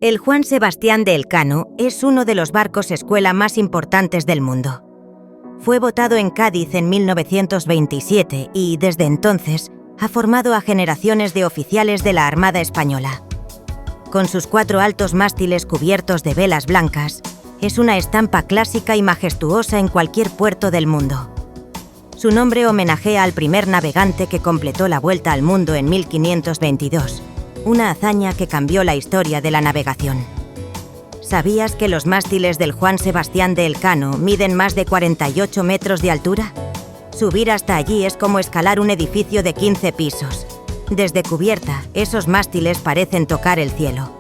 El Juan Sebastián de Elcano es uno de los barcos escuela más importantes del mundo. Fue botado en Cádiz en 1927 y, desde entonces, ha formado a generaciones de oficiales de la Armada Española. Con sus 4 altos mástiles cubiertos de velas blancas, es una estampa clásica y majestuosa en cualquier puerto del mundo. Su nombre homenajea al primer navegante que completó la vuelta al mundo en 1522, una hazaña que cambió la historia de la navegación. ¿Sabías que los mástiles del Juan Sebastián de Elcano miden más de 48 metros de altura? Subir hasta allí es como escalar un edificio de 15 pisos. Desde cubierta, esos mástiles parecen tocar el cielo.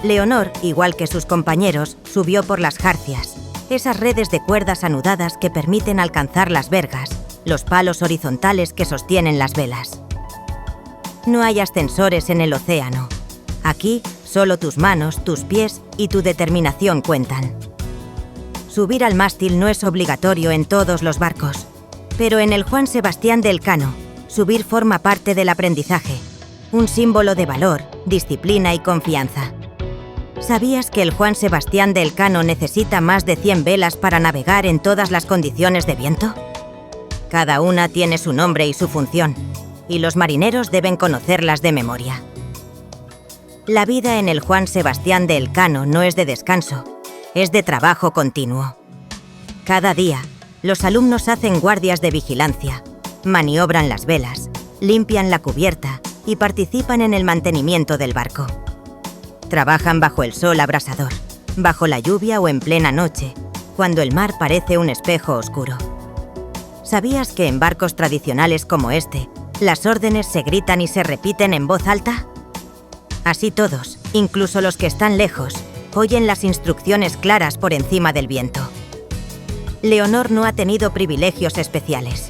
Leonor, igual que sus compañeros, subió por las jarcias, esas redes de cuerdas anudadas que permiten alcanzar las vergas, los palos horizontales que sostienen las velas. No hay ascensores en el océano. Aquí, solo tus manos, tus pies y tu determinación cuentan. Subir al mástil no es obligatorio en todos los barcos, pero en el Juan Sebastián de Elcano, subir forma parte del aprendizaje, un símbolo de valor, disciplina y confianza. ¿Sabías que el Juan Sebastián de Elcano necesita más de 100 velas para navegar en todas las condiciones de viento? Cada una tiene su nombre y su función, y los marineros deben conocerlas de memoria. La vida en el Juan Sebastián de Elcano no es de descanso, es de trabajo continuo. Cada día, los alumnos hacen guardias de vigilancia, maniobran las velas, limpian la cubierta y participan en el mantenimiento del barco. Trabajan bajo el sol abrasador, bajo la lluvia o en plena noche, cuando el mar parece un espejo oscuro. ¿Sabías que en barcos tradicionales como este, las órdenes se gritan y se repiten en voz alta? Así todos, incluso los que están lejos, oyen las instrucciones claras por encima del viento. Leonor no ha tenido privilegios especiales.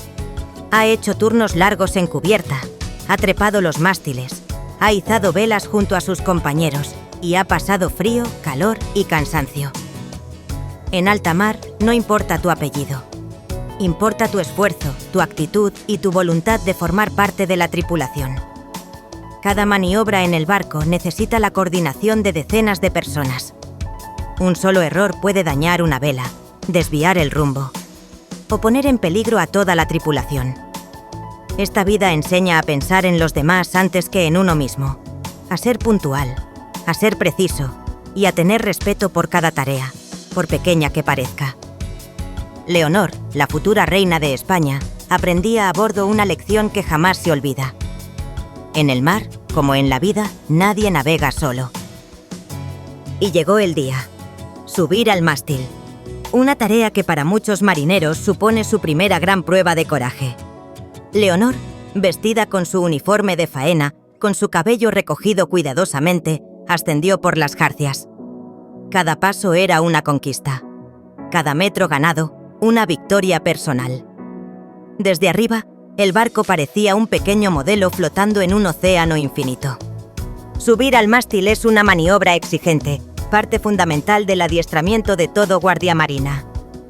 Ha hecho turnos largos en cubierta, ha trepado los mástiles, ha izado velas junto a sus compañeros y ha pasado frío, calor y cansancio. En alta mar no importa tu apellido. Importa tu esfuerzo, tu actitud y tu voluntad de formar parte de la tripulación. Cada maniobra en el barco necesita la coordinación de decenas de personas. Un solo error puede dañar una vela, desviar el rumbo o poner en peligro a toda la tripulación. Esta vida enseña a pensar en los demás antes que en uno mismo, a ser puntual, a ser preciso y a tener respeto por cada tarea, por pequeña que parezca. Leonor, la futura reina de España, aprendía a bordo una lección que jamás se olvida. En el mar, como en la vida, nadie navega solo. Y llegó el día. Subir al mástil. Una tarea que para muchos marineros supone su primera gran prueba de coraje. Leonor, vestida con su uniforme de faena, con su cabello recogido cuidadosamente, ascendió por las jarcias. Cada paso era una conquista. Cada metro ganado, una victoria personal. Desde arriba, el barco parecía un pequeño modelo flotando en un océano infinito. Subir al mástil es una maniobra exigente, parte fundamental del adiestramiento de todo guardia marina.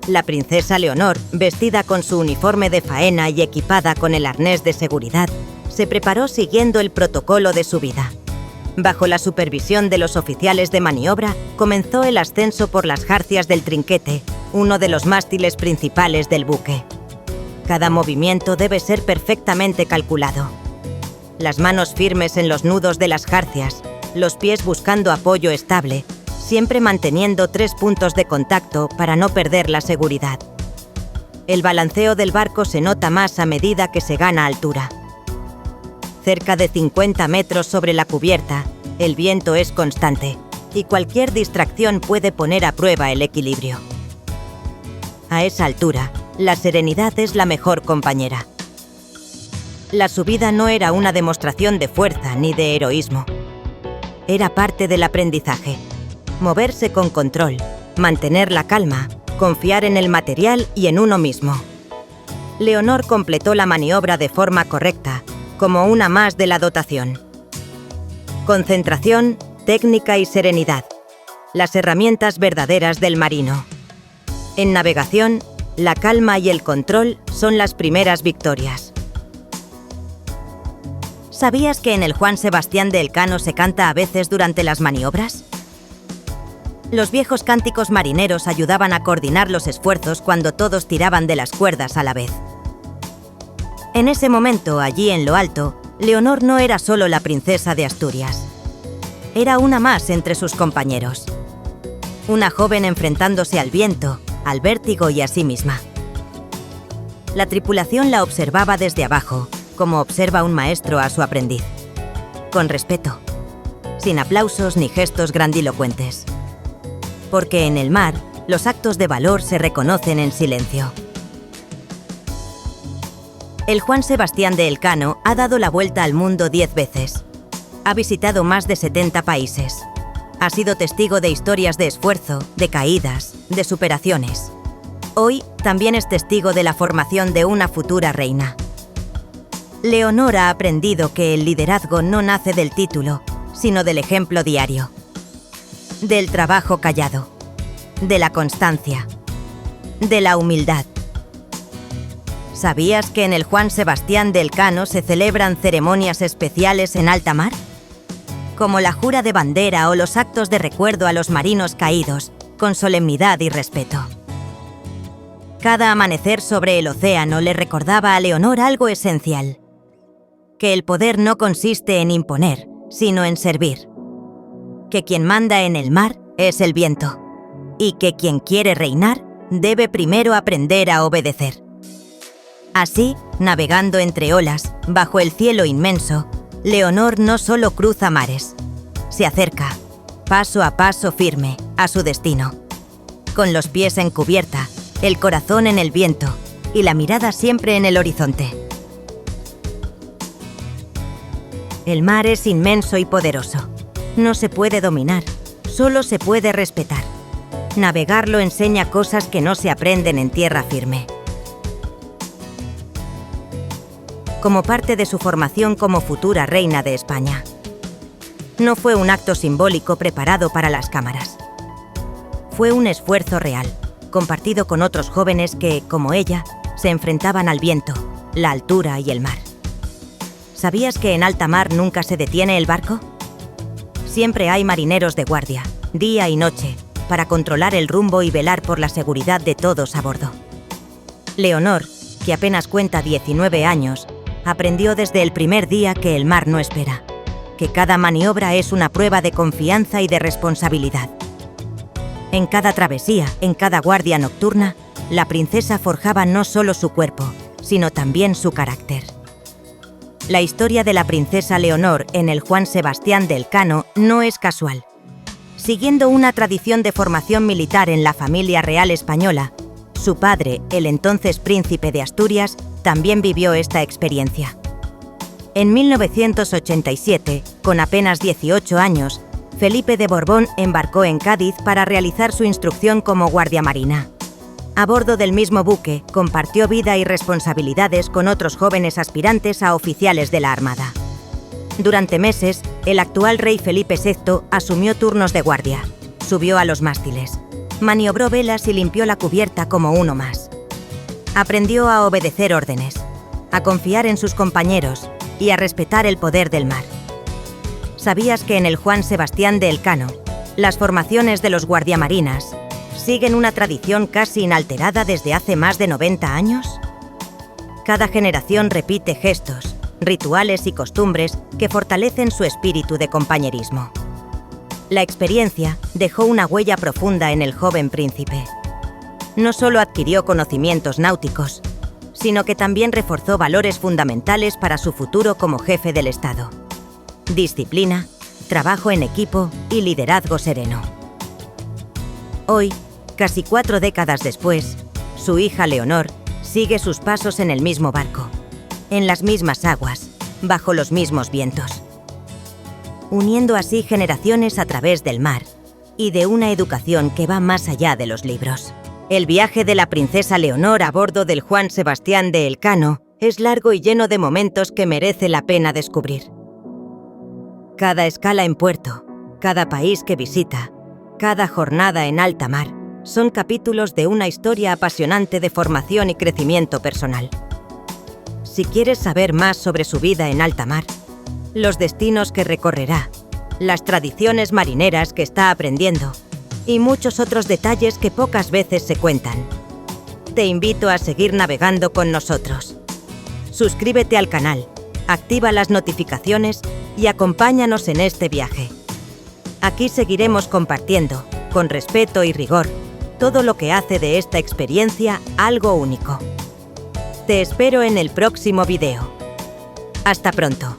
La princesa Leonor, vestida con su uniforme de faena y equipada con el arnés de seguridad, se preparó siguiendo el protocolo de subida. Bajo la supervisión de los oficiales de maniobra, comenzó el ascenso por las jarcias del trinquete, uno de los mástiles principales del buque. Cada movimiento debe ser perfectamente calculado. Las manos firmes en los nudos de las jarcias, los pies buscando apoyo estable, siempre manteniendo 3 puntos de contacto para no perder la seguridad. El balanceo del barco se nota más a medida que se gana altura. Cerca de 50 metros sobre la cubierta, el viento es constante y cualquier distracción puede poner a prueba el equilibrio. A esa altura, la serenidad es la mejor compañera. La subida no era una demostración de fuerza ni de heroísmo. Era parte del aprendizaje. Moverse con control, mantener la calma, confiar en el material y en uno mismo. Leonor completó la maniobra de forma correcta, como una más de la dotación. Concentración, técnica y serenidad. Las herramientas verdaderas del marino. En navegación, la calma y el control son las primeras victorias. ¿Sabías que en el Juan Sebastián de Elcano se canta a veces durante las maniobras? Los viejos cánticos marineros ayudaban a coordinar los esfuerzos cuando todos tiraban de las cuerdas a la vez. En ese momento, allí en lo alto, Leonor no era solo la princesa de Asturias. Era una más entre sus compañeros. Una joven enfrentándose al viento, al vértigo y a sí misma. La tripulación la observaba desde abajo, como observa un maestro a su aprendiz. Con respeto, sin aplausos ni gestos grandilocuentes. Porque en el mar, los actos de valor se reconocen en silencio. El Juan Sebastián de Elcano ha dado la vuelta al mundo 10 veces. Ha visitado más de 70 países. Ha sido testigo de historias de esfuerzo, de caídas, de superaciones. Hoy también es testigo de la formación de una futura reina. Leonor ha aprendido que el liderazgo no nace del título, sino del ejemplo diario. Del trabajo callado, de la constancia, de la humildad. ¿Sabías que en el Juan Sebastián de Elcano se celebran ceremonias especiales en alta mar? Como la jura de bandera o los actos de recuerdo a los marinos caídos, con solemnidad y respeto. Cada amanecer sobre el océano le recordaba a Leonor algo esencial: que el poder no consiste en imponer, sino en servir. Que quien manda en el mar es el viento, y que quien quiere reinar debe primero aprender a obedecer. Así, navegando entre olas, bajo el cielo inmenso, Leonor no solo cruza mares, se acerca, paso a paso firme, a su destino. Con los pies en cubierta, el corazón en el viento y la mirada siempre en el horizonte. El mar es inmenso y poderoso. No se puede dominar, solo se puede respetar. Navegarlo enseña cosas que no se aprenden en tierra firme. Como parte de su formación como futura reina de España. No fue un acto simbólico preparado para las cámaras. Fue un esfuerzo real, compartido con otros jóvenes que, como ella, se enfrentaban al viento, la altura y el mar. ¿Sabías que en alta mar nunca se detiene el barco? Siempre hay marineros de guardia, día y noche, para controlar el rumbo y velar por la seguridad de todos a bordo. Leonor, que apenas cuenta 19 años, aprendió desde el primer día que el mar no espera, que cada maniobra es una prueba de confianza y de responsabilidad. En cada travesía, en cada guardia nocturna, la princesa forjaba no solo su cuerpo, sino también su carácter. La historia de la princesa Leonor en el Juan Sebastián de Elcano no es casual. Siguiendo una tradición de formación militar en la familia real española, su padre, el entonces príncipe de Asturias, también vivió esta experiencia. En 1987, con apenas 18 años, Felipe de Borbón embarcó en Cádiz para realizar su instrucción como guardia marina. A bordo del mismo buque, compartió vida y responsabilidades con otros jóvenes aspirantes a oficiales de la Armada. Durante meses, el actual rey Felipe VI asumió turnos de guardia, subió a los mástiles, maniobró velas y limpió la cubierta como uno más. Aprendió a obedecer órdenes, a confiar en sus compañeros y a respetar el poder del mar. ¿Sabías que en el Juan Sebastián de Elcano, las formaciones de los guardiamarinas siguen una tradición casi inalterada desde hace más de 90 años? Cada generación repite gestos, rituales y costumbres que fortalecen su espíritu de compañerismo. La experiencia dejó una huella profunda en el joven príncipe. No solo adquirió conocimientos náuticos, sino que también reforzó valores fundamentales para su futuro como jefe del Estado: disciplina, trabajo en equipo y liderazgo sereno. Hoy, casi 4 décadas después, su hija Leonor sigue sus pasos en el mismo barco, en las mismas aguas, bajo los mismos vientos, uniendo así generaciones a través del mar y de una educación que va más allá de los libros. El viaje de la princesa Leonor a bordo del Juan Sebastián de Elcano es largo y lleno de momentos que merece la pena descubrir. Cada escala en puerto, cada país que visita, cada jornada en alta mar, son capítulos de una historia apasionante de formación y crecimiento personal. Si quieres saber más sobre su vida en alta mar, los destinos que recorrerá, las tradiciones marineras que está aprendiendo y muchos otros detalles que pocas veces se cuentan. Te invito a seguir navegando con nosotros. Suscríbete al canal, activa las notificaciones y acompáñanos en este viaje. Aquí seguiremos compartiendo, con respeto y rigor, todo lo que hace de esta experiencia algo único. Te espero en el próximo video. Hasta pronto.